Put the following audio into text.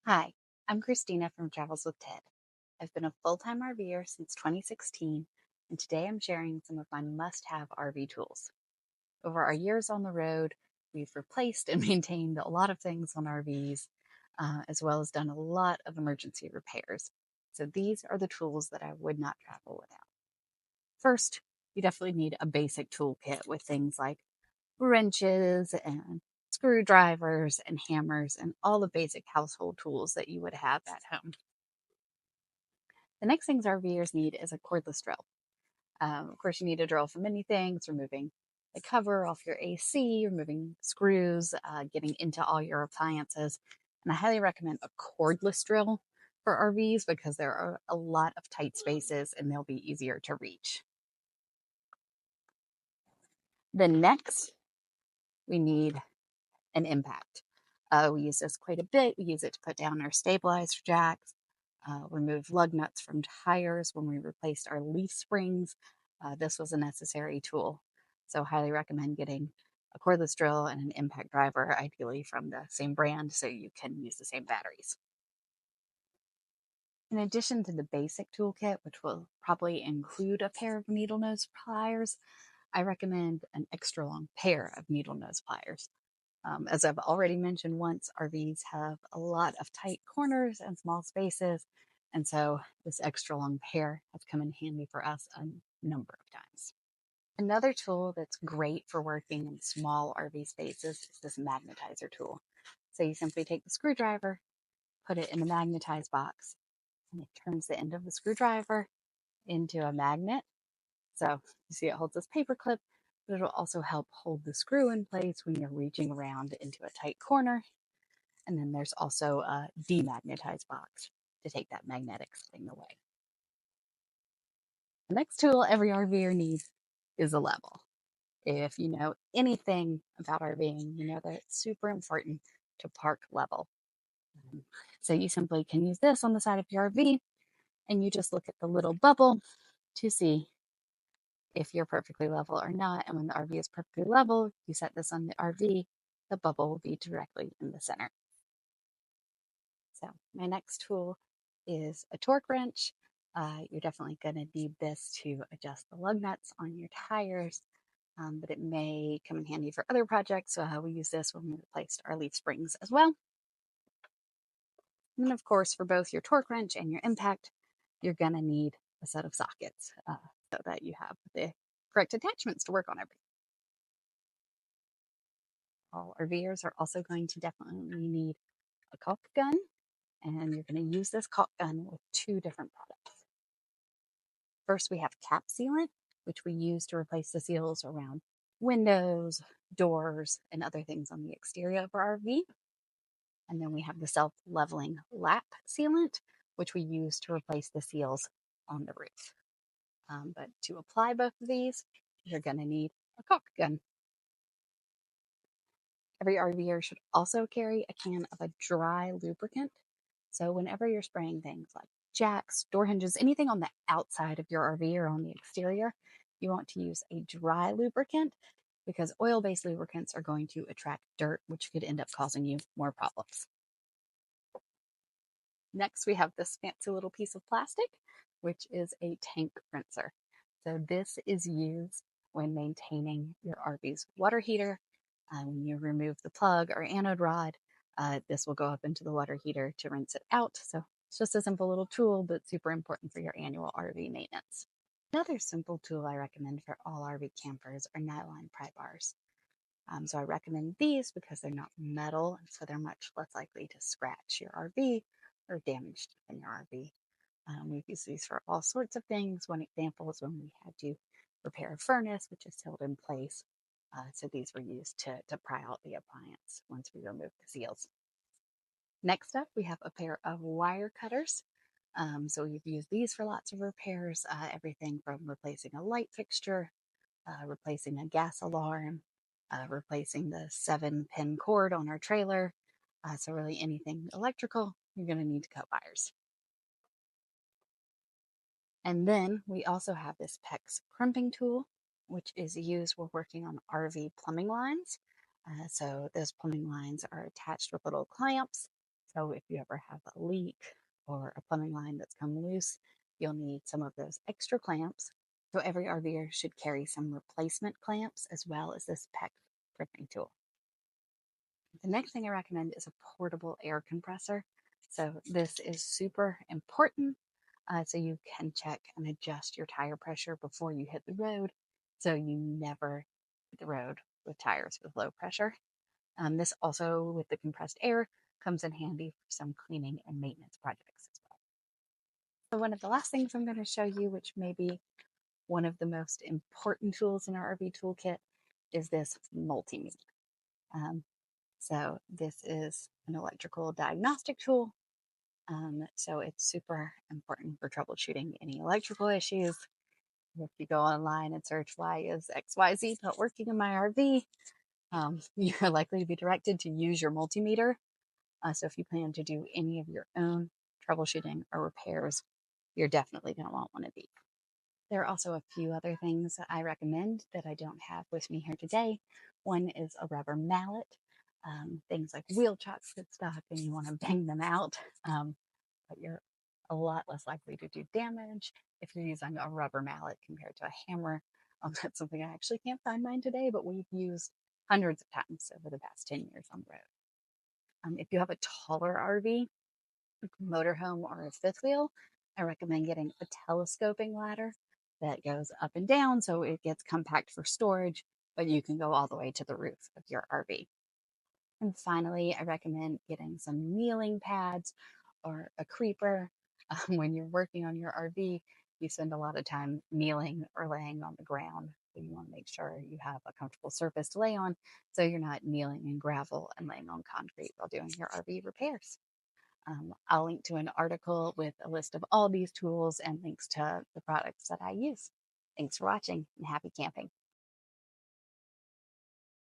Hi, I'm Christina from Travels with Ted. I've been a full-time RVer since 2016, and today I'm sharing some of my must-have RV tools. Over our years on the road, we've replaced and maintained a lot of things on RVs, as well as done a lot of emergency repairs. So these are the tools that I would not travel without. First, you definitely need a basic toolkit with things like wrenches and screwdrivers and hammers and all the basic household tools that you would have at home. The next things RVers need is a cordless drill. Of course, you need a drill for many things, removing the cover off your AC, removing screws, getting into all your appliances. And I highly recommend a cordless drill for RVs because there are a lot of tight spaces and they'll be easier to reach. Then next, we need an impact. We use this quite a bit. We use it to put down our stabilizer jacks, remove lug nuts from tires when we replaced our leaf springs. This was a necessary tool. So highly recommend getting a cordless drill and an impact driver, ideally from the same brand, so you can use the same batteries. In addition to the basic toolkit, which will probably include a pair of needle nose pliers, I recommend an extra long pair of needle nose pliers. As I've already mentioned once, RVs have a lot of tight corners and small spaces, and so this extra long pair has come in handy for us a number of times. Another tool that's great for working in small RV spaces is this magnetizer tool. So you simply take the screwdriver, put it in the magnetized box, and it turns the end of the screwdriver into a magnet. So you see it holds this paper clip, but it'll also help hold the screw in place when you're reaching around into a tight corner. And then there's also a demagnetized box to take that magnetic thing away. The next tool every RVer needs is a level. If you know anything about RVing, you know that it's super important to park level. So you simply can use this on the side of your RV and you just look at the little bubble to see if you're perfectly level or not. And when the RV is perfectly level, you set this on the RV, the bubble will be directly in the center. So my next tool is a torque wrench. You're definitely going to need this to adjust the lug nuts on your tires, but it may come in handy for other projects. We use this when we replaced our leaf springs as well. And then, of course, for both your torque wrench and your impact, you're going to need a set of sockets so that you have the correct attachments to work on everything. All RVers are also going to definitely need a caulk gun, and you're going to use this caulk gun with two different products. First, we have cap sealant, which we use to replace the seals around windows, doors, and other things on the exterior of our RV. And then we have the self-leveling lap sealant, which we use to replace the seals on the roof. But to apply both of these, you're going to need a caulk gun. Every RVer should also carry a can of a dry lubricant. So whenever you're spraying things like jacks, door hinges, anything on the outside of your RV or on the exterior, you want to use a dry lubricant because oil-based lubricants are going to attract dirt, which could end up causing you more problems. Next, we have this fancy little piece of plastic, which is a tank rinser. So this is used when maintaining your RV's water heater. When you remove the plug or anode rod, this will go up into the water heater to rinse it out. So it's just a simple little tool, but super important for your annual RV maintenance. Another simple tool I recommend for all RV campers are nylon pry bars. So I recommend these because they're not metal, and so they're much less likely to scratch your RV or damage in your RV. We've used these for all sorts of things. One example is when we had to repair a furnace, which is held in place. So these were used to pry out the appliance once we removed the seals. Next up, we have a pair of wire cutters. So we've used these for lots of repairs, everything from replacing a light fixture, replacing a gas alarm, replacing the 7-pin cord on our trailer. So really anything electrical, you're going to need to cut wires. And then we also have this PEX crimping tool, which is used when working on RV plumbing lines. So those plumbing lines are attached with little clamps. So if you ever have a leak or a plumbing line that's come loose, you'll need some of those extra clamps. So every RVer should carry some replacement clamps as well as this PEX primping tool. The next thing I recommend is a portable air compressor. So this is super important. So you can check and adjust your tire pressure before you hit the road. So you never hit the road with tires with low pressure. This also, with the compressed air, comes in handy for some cleaning and maintenance projects as well. So one of the last things I'm going to show you, which may be one of the most important tools in our RV toolkit, is this multimeter. So this is an electrical diagnostic tool. So it's super important for troubleshooting any electrical issues. If you go online and search why is XYZ not working in my RV, you're likely to be directed to use your multimeter. So if you plan to do any of your own troubleshooting or repairs, you're definitely going to want one of these. There are also a few other things that I recommend that I don't have with me here today. One is a rubber mallet. Things like wheel chocks get stuck and you want to bang them out, but you're a lot less likely to do damage if you're using a rubber mallet compared to a hammer. That's something I actually can't find mine today, but we've used hundreds of times over the past 10 years on the road. If you have a taller RV, motorhome, or a fifth wheel, I recommend getting a telescoping ladder that goes up and down so it gets compact for storage, but you can go all the way to the roof of your RV. And finally, I recommend getting some kneeling pads or a creeper. When you're working on your RV, you spend a lot of time kneeling or laying on the ground. So you want to make sure you have a comfortable surface to lay on so you're not kneeling in gravel and laying on concrete while doing your RV repairs. I'll link to an article with a list of all these tools and links to the products that I use. Thanks for watching and happy camping.